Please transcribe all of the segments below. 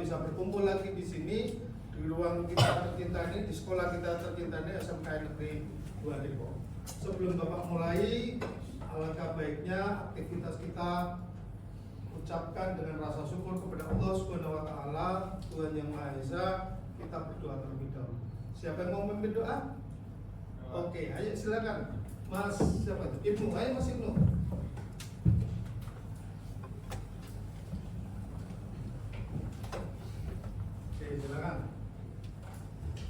bisa berkumpul lagi di sini di ruang kita tercinta ini, di sekolah kita tercinta ini, SMK Negeri 2 Depok. Sebelum Bapak mulai, alangkah baiknya aktivitas kita ucapkan dengan rasa syukur kepada Allah Subhanahu wa taala, Tuhan yang Maha Esa. Kita berdoa terlebih dahulu. Siapa yang mau memimpin doa? Oke, ayo silakan. Mas siapa itu? Ibnu, ayo Mas Ibnu. Oke, silakan.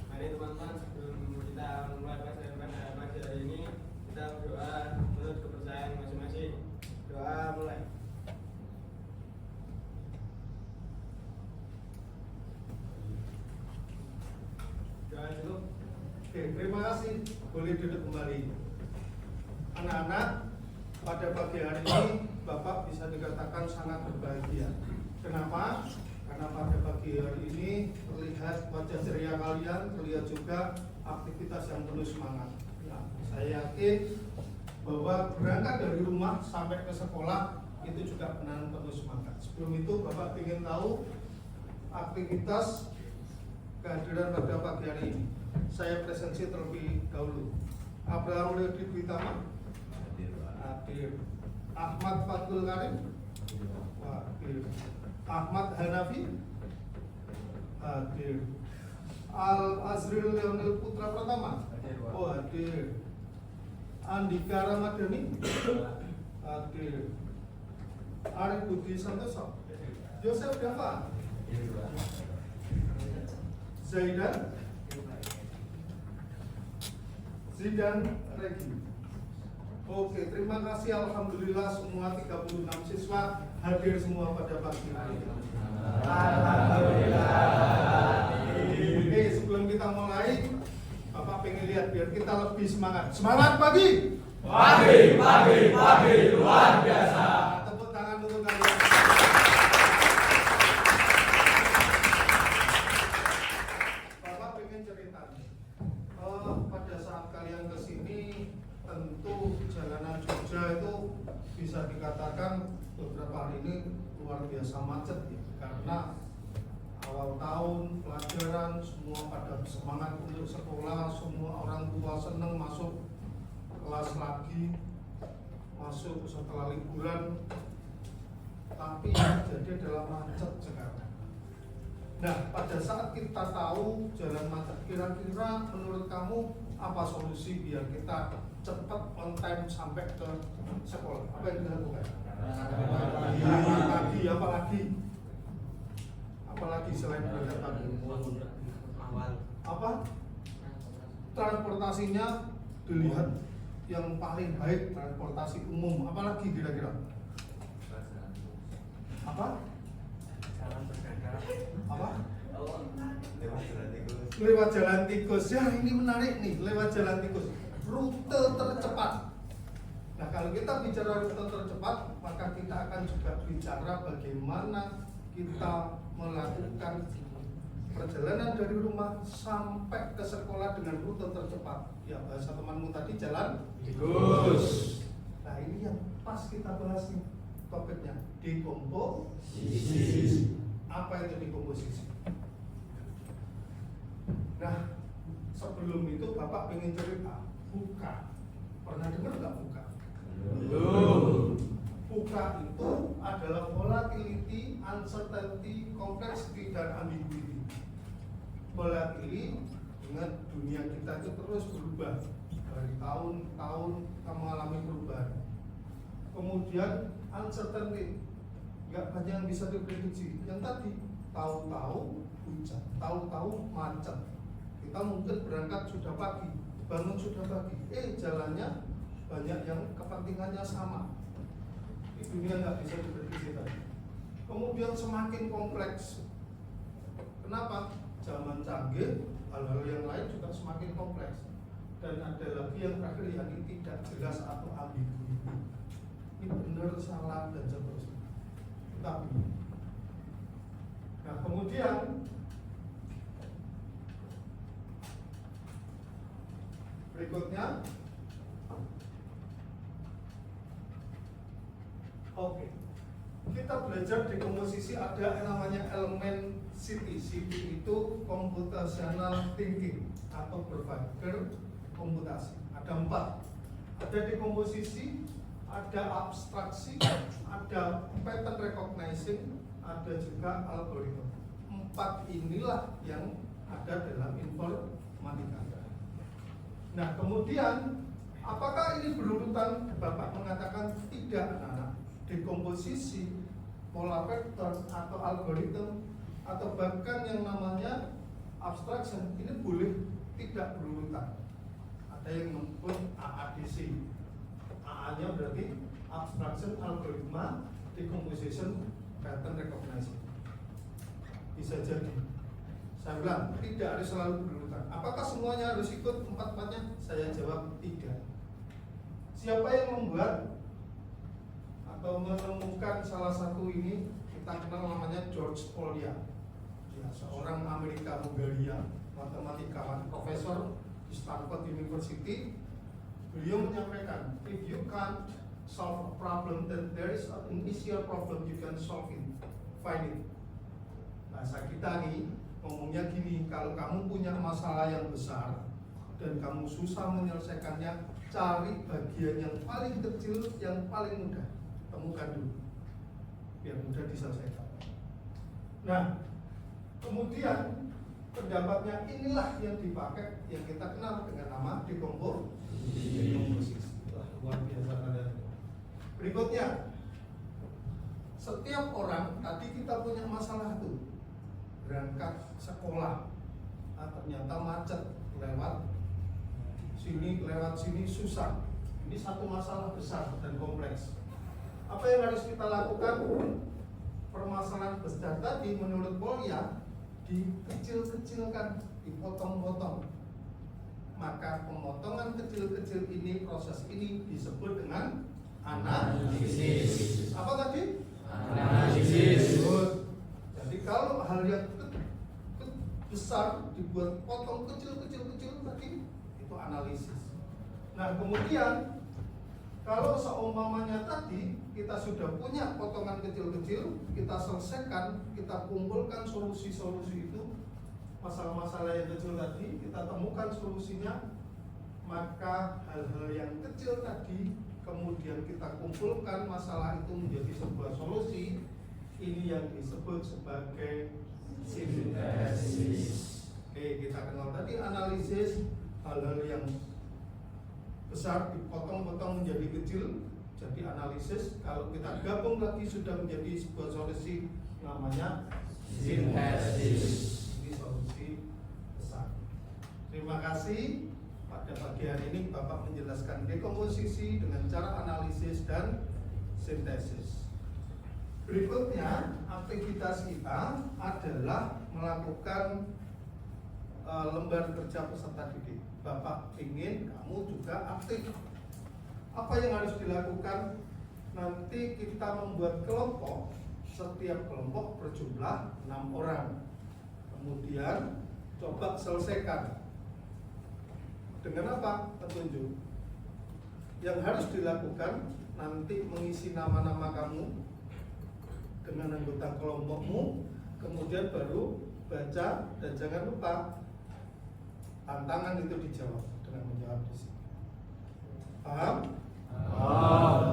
Mari teman-teman, sebelum kita mulai pelajaran pagi hari ini, kita berdoa menurut kepercayaan masing-masing. Doa mulai. Doa dulu. Oke, terima kasih. Boleh duduk kembali. Anak-anak, pada pagi hari ini Bapak bisa dikatakan sangat berbahagia. Kenapa? Karena pada pagi hari ini terlihat wajah ceria kalian, terlihat juga aktivitas yang penuh semangat. Nah, saya yakin bahwa berangkat dari rumah sampai ke sekolah itu juga benar penuh semangat. Sebelum itu Bapak ingin tahu aktivitas kehadiran pada pagi hari ini. Saya presensi terlebih dahulu. Abraham Leodit Witama hadir. Ahmad Fatul Karim hadir. Ahmad Hanafi hadir. Al Azril Leonel Putra Pratama hadir. Andika Ramadhani hadir. Arif Budi Santoso, Yosef Dava, Zaidan Zidan Regi. Oke, terima kasih. Alhamdulillah semua 36 siswa hadir semua pada pagi hari ini. Alhamdulillah. Oke, sebelum kita mulai, Bapak pengen lihat biar kita lebih semangat. Semangat pagi. Pagi luar biasa. Tepuk tangan untuk kalian. Bapak pengen cerita nih. Pada saat kalian kesini, tentu jalanan Jogja itu bisa dikatakan beberapa hari ini luar biasa macet ya, karena awal tahun pelajaran semua pada semangat untuk sekolah, semua orang tua seneng masuk kelas lagi, masuk setelah liburan, tapi yang terjadi adalah macet sekarang. Nah, pada saat kita tahu jalan macet, kira-kira menurut kamu apa solusi biar kita cepat on time sampai ke sekolah? Apa yang kita lakukan? Apalagi selain berangkat pagi? Apa? Transportasinya dilihat yang paling baik transportasi umum. Apalagi kira-kira? Apa? Apa? Lewat jalan tikus. Ya, ini menarik nih, lewat jalan tikus. Rute tercepat. Nah, kalau kita bicara rute tercepat, maka kita akan juga bicara bagaimana kita melakukan perjalanan dari rumah sampai ke sekolah dengan rute tercepat. Ya, bahasa temanmu tadi jalan tikus. Nah, ini yang pas kita bahas nih topiknya, dekomposisi. Apa itu dekomposisi? Nah, sebelum itu Bapak pengen cerita VUCA. Pernah dengar nggak VUCA? Belum. VUCA itu adalah volatility, uncertainty, complexity, dan ambiguity. Volatility, ingat dunia kita itu terus berubah dari tahun-tahun kita mengalami perubahan. Kemudian uncertainty, nggak banyak yang bisa diprediksi. Yang tadi tahu-tahu hujan, tahu-tahu macet. Kita mungkin berangkat sudah pagi, bangun sudah pagi, jalannya banyak yang kepentingannya sama. Di dunia nggak bisa diprediksi tadi. Kemudian semakin kompleks. Kenapa? Zaman canggih, hal-hal yang lain juga semakin kompleks. Dan ada lagi yang terakhir yang ini tidak jelas atau ambigu. Ini benar, salah, dan seterusnya. Tapi, nah kemudian berikutnya, oke. kita belajar di komposisi ada yang namanya elemen CT. CT itu computational thinking atau berpikir komputasi. Ada 4. Ada di komposisi, ada abstraksi, ada pattern recognition, ada juga algoritma. 4 inilah yang ada dalam informatika. Nah, kemudian apakah ini berurutan? Bapak mengatakan tidak, anak-anak. Di komposisi, pola vektor atau algoritma atau bahkan yang namanya abstraction ini boleh tidak berurutan. Ada yang menyebut AADC. AA-nya berarti abstraction, algoritma, decomposition, pattern recognition. Bisa jadi. Saya bilang tidak harus selalu berurutan. Apakah semuanya harus ikut 4-4-nya? Saya jawab tidak. Siapa yang membuat atau menemukan salah satu ini? Kita kenal namanya George Polya. Ya, seorang Amerika Hungaria, matematikawan, profesor di Stanford University. Beliau menyampaikan, if you can't solve a problem, then there is an initial problem you can solve it, find it. Bahasa kita nih ngomongnya gini, kalau kamu punya masalah yang besar dan kamu susah menyelesaikannya, cari bagian yang paling kecil, yang paling mudah, temukan dulu, biar mudah diselesaikan. Nah, kemudian pendapatnya inilah yang dipakai, yang kita kenal dengan nama dekomposisi. Luar biasa ada. Berikutnya, setiap orang tadi kita punya masalah tuh, berangkat sekolah, ternyata macet, lewat sini susah. Ini satu masalah besar dan kompleks. Apa yang harus kita lakukan? Permasalahan besar tadi menurut Polya dikecil-kecilkan, dipotong-potong. Maka pemotongan kecil-kecil ini, proses ini disebut dengan analisis. Apa tadi? Analisis. Jadi kalau hal yang besar dibuat potong kecil-kecil tadi, itu analisis. Nah, kemudian kalau seumpamanya tadi kita sudah punya potongan kecil-kecil, kita selesaikan, kita kumpulkan solusi-solusi itu, masalah-masalah yang kecil tadi, kita temukan solusinya, maka hal-hal yang kecil tadi kemudian kita kumpulkan masalah itu menjadi sebuah solusi. Ini yang disebut sebagai sintesis. Oke, kita kenal tadi analisis, hal-hal yang besar dipotong-potong menjadi kecil, jadi analisis. Kalau kita gabung lagi sudah menjadi sebuah solusi, namanya sintesis. Ini solusi besar. Terima kasih. Pada pagi hari ini Bapak menjelaskan dekomposisi dengan cara analisis dan sintesis. Berikutnya, aktivitas kita adalah melakukan lembar kerja peserta didik. Bapak ingin kamu juga aktif. Apa yang harus dilakukan? Nanti kita membuat kelompok. Setiap kelompok berjumlah 6 orang. Kemudian coba selesaikan. Dengan apa? Petunjuk. Yang harus dilakukan nanti mengisi nama-nama kamu dengan anggota kelompokmu, kemudian baru baca, dan jangan lupa tantangan itu dijawab dengan menjawab di sini. Paham?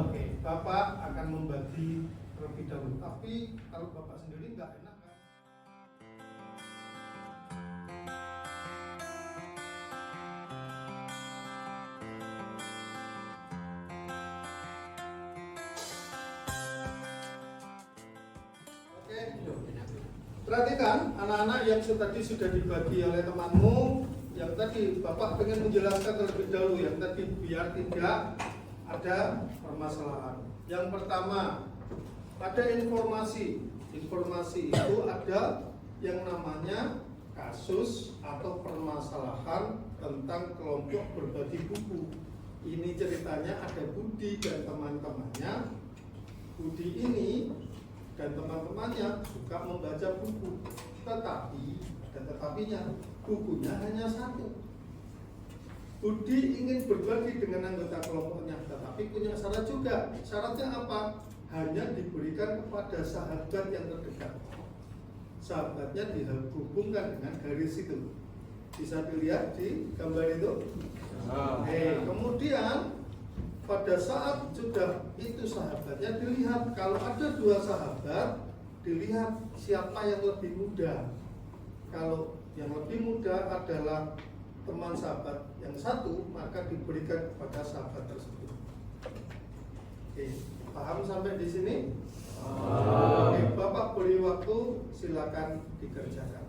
Oke, Bapak akan membagi terlebih dahulu. Tapi kalau Bapak sendiri nggak enak kan? Perhatikan anak-anak yang tadi sudah dibagi oleh temanmu. Yang tadi Bapak pengen menjelaskan terlebih dahulu, yang tadi biar tidak ada permasalahan. Yang pertama, ada informasi. Informasi itu ada yang namanya kasus atau permasalahan tentang kelompok berbagi buku. Ini ceritanya ada Budi dan teman-temannya. Budi ini dan teman-temannya suka membaca buku, tetapi ada tetapinya, bukunya hanya satu. Budi ingin berbagi dengan anggota kelompoknya, tetapi punya syarat juga. Syaratnya apa? hanya diberikan kepada sahabat yang terdekat. Sahabatnya dihubungkan dengan garis itu. Bisa dilihat di gambar itu. Kemudian pada saat sudah itu sahabatnya dilihat, kalau ada dua sahabat, dilihat siapa yang lebih muda. Kalau yang lebih muda adalah teman sahabat yang satu, maka diberikan kepada sahabat tersebut. Oke, paham sampai di sini? Oke, Bapak beri waktu, silakan dikerjakan.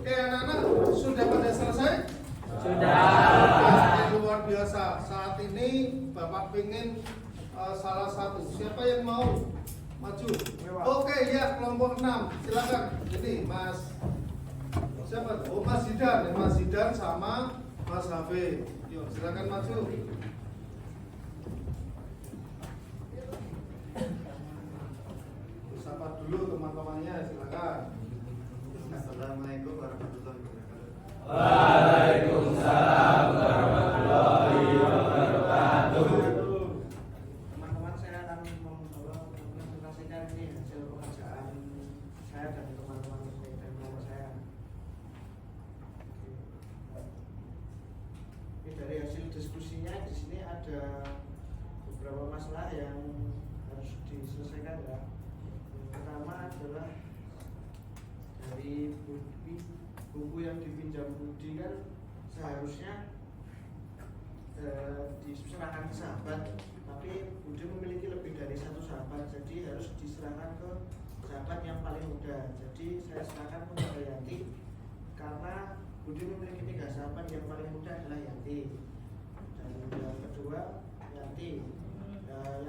Oke anak-anak, sudah pada selesai? Sudah. Luar biasa. Saat ini Bapak ingin salah satu. Siapa yang mau maju? Oke ya, kelompok 6. Silakan. Ini Mas. Siapa? Oh Mas Zidan. Mas Zidan sama Mas Hafid. Yuk, silakan maju. Sapa dulu teman-temannya, silakan. Assalamualaikum warahmatullahi wabarakatuh. Waalaikumsalam warahmatullahi wabarakatuh. Teman-teman, saya akan mempresentasikan ini hasil pekerjaan saya dan teman-teman dan kelompok saya. Ini dari hasil diskusinya di sini ada beberapa masalah yang harus diselesaikan ya. Yang pertama adalah dari buku yang dipinjam Budi kan seharusnya diserahkan ke sahabat, tapi Budi memiliki lebih dari satu sahabat, jadi harus diserahkan ke sahabat yang paling muda. Jadi saya serahkan kepada Yanti karena Budi memiliki 3 sahabat, yang paling muda adalah Yanti, dan yang kedua Yanti.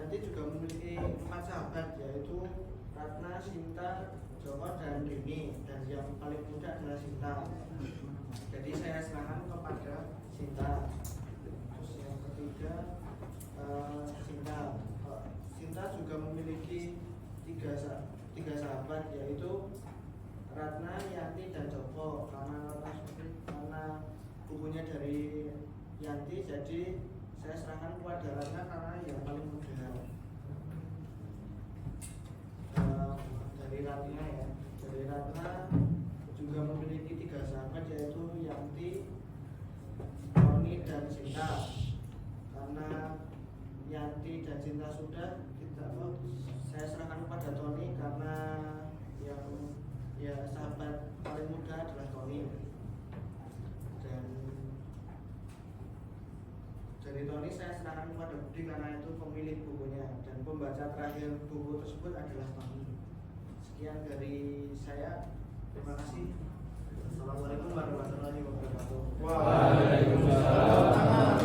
Yanti juga memiliki 4 sahabat, yaitu Ratna, Sinta, Joko, dan Rini, dan yang paling muda adalah Sinta. Jadi saya serahkan kepada Sinta. Terus yang ketiga Sinta. Sinta juga memiliki tiga sahabat, yaitu Ratna, Yanti, dan Joko. Karena bukunya dari Yanti, jadi saya serahkan kepada Ratna karena yang paling muda. Dari Ratna ya, dari Ratna juga memiliki 3 sahabat yaitu Yanti, Tony, dan Sinta. Karena Yanti dan Cinta sudah saya serahkan kepada Tony karena yang sahabat paling muda adalah Tony. Dan dari Tony saya serahkan kepada Budi karena itu pemilik bukunya dan pembaca terakhir buku tersebut adalah Tony. Sekian dari saya. Terima kasih. Assalamualaikum warahmatullahi wabarakatuh. Waalaikumsalam.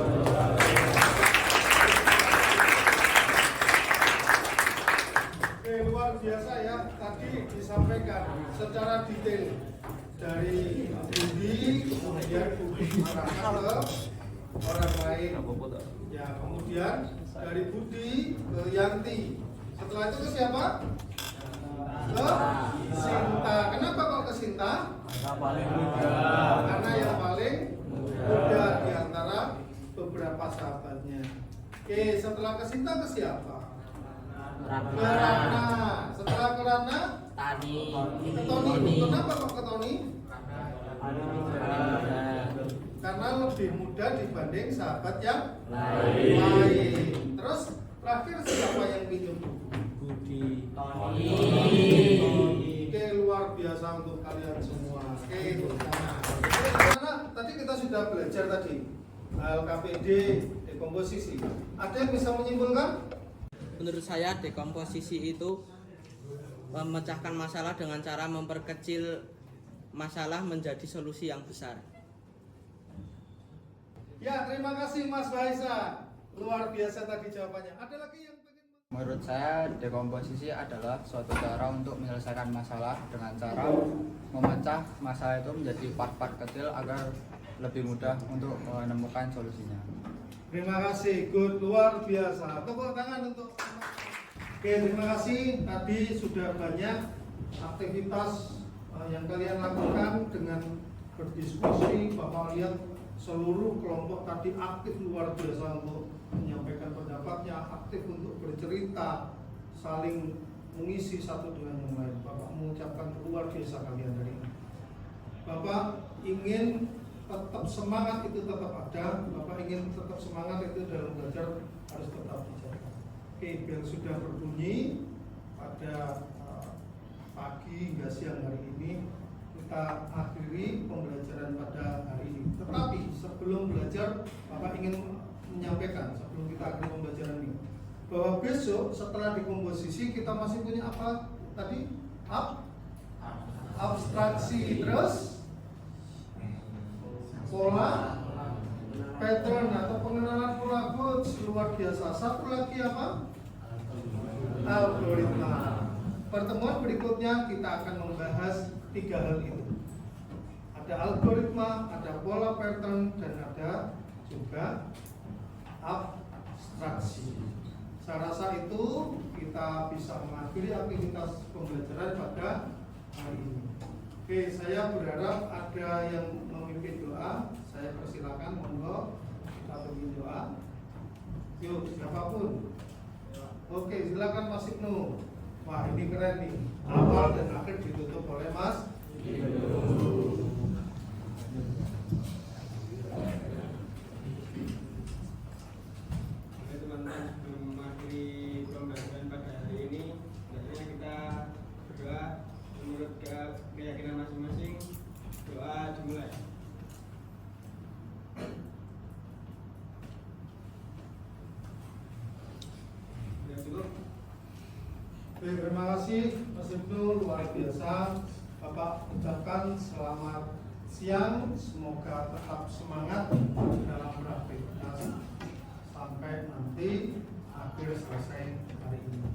Luar biasa ya, tadi disampaikan secara detail dari Budi, kemudian Budi arahkan ke orang lain. Ya, kemudian dari Budi ke Yanti. Setelah itu ke siapa? Ke Sinta. Kenapa kok ke Sinta? Karena yang paling muda di antara beberapa sahabatnya. Oke, setelah ke Sinta ke siapa? Ke Ratna. Setelah ke Ratna? Ke Tony. Kenapa kok ke Tony? Karena lebih muda dibanding sahabat yang lain. Terus terakhir siapa yang minum buku? Tony. Oke, luar biasa untuk kalian semua. Oke, karena tadi kita sudah belajar tadi LKPD, dekomposisi. Ada yang bisa menyimpulkan? Menurut saya dekomposisi itu memecahkan masalah dengan cara memperkecil masalah menjadi solusi yang besar. Ya, terima kasih Mas Baisa. Luar biasa tadi jawabannya. Ada lagi yang pengen? Menurut saya dekomposisi adalah suatu cara untuk menyelesaikan masalah dengan cara memecah masalah itu menjadi part-part kecil agar lebih mudah untuk menemukan solusinya. Terima kasih, good, luar biasa. Tepuk tangan untuk. Oke, terima kasih. Tadi sudah banyak aktivitas yang kalian lakukan dengan berdiskusi. Bapak lihat seluruh kelompok tadi aktif luar biasa untuk menyampaikan pendapatnya, aktif untuk bercerita, saling mengisi satu dengan yang lain. Bapak mengucapkan luar biasa kalian hari ini. Bapak ingin tetap semangat itu tetap ada. Bapak ingin tetap semangat itu dalam belajar harus tetap dijaga. Oke, bel sudah berbunyi pada pagi hingga siang hari ini. Kita akhiri pembelajaran pada hari ini. Tetapi sebelum belajar, Bapak ingin menyampaikan sebelum kita akhiri pembelajaran ini bahwa besok setelah dekomposisi kita masih punya apa tadi? Abstraksi, terus pola, pattern atau pengenalan pola Butch, luar biasa. Satu lagi apa? Algoritma. Pertemuan berikutnya kita akan membahas 3 hal itu. Ada algoritma, ada pola pattern, dan ada juga abstraksi. Saya rasa itu kita bisa mengakhiri aktivitas pembelajaran pada hari ini. Oke, saya berharap ada yang memimpin doa. Saya persilakan, monggo kita pimpin doa. Yuk, siapapun. Oke, silakan Mas Ibnu. Wah, ini keren nih. Awal dan akhir ditutup oleh Mas Ibnu. Oke teman-teman, sebelum mengakhiri pembelajaran pada hari ini, biasanya kita berdoa menurut keyakinan masing-masing. Doa dimulai. Sudah cukup? Oke, terima kasih Mas Ibnu, luar biasa. Bapak ucapkan selamat siang, semoga tetap semangat dalam beraktivitas sampai nanti akhir selesai hari ini.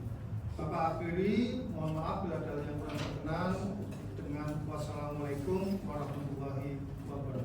Bapak akhiri, mohon maaf bila ada yang kurang berkenan, dengan wassalamualaikum warahmatullahi wabarakatuh.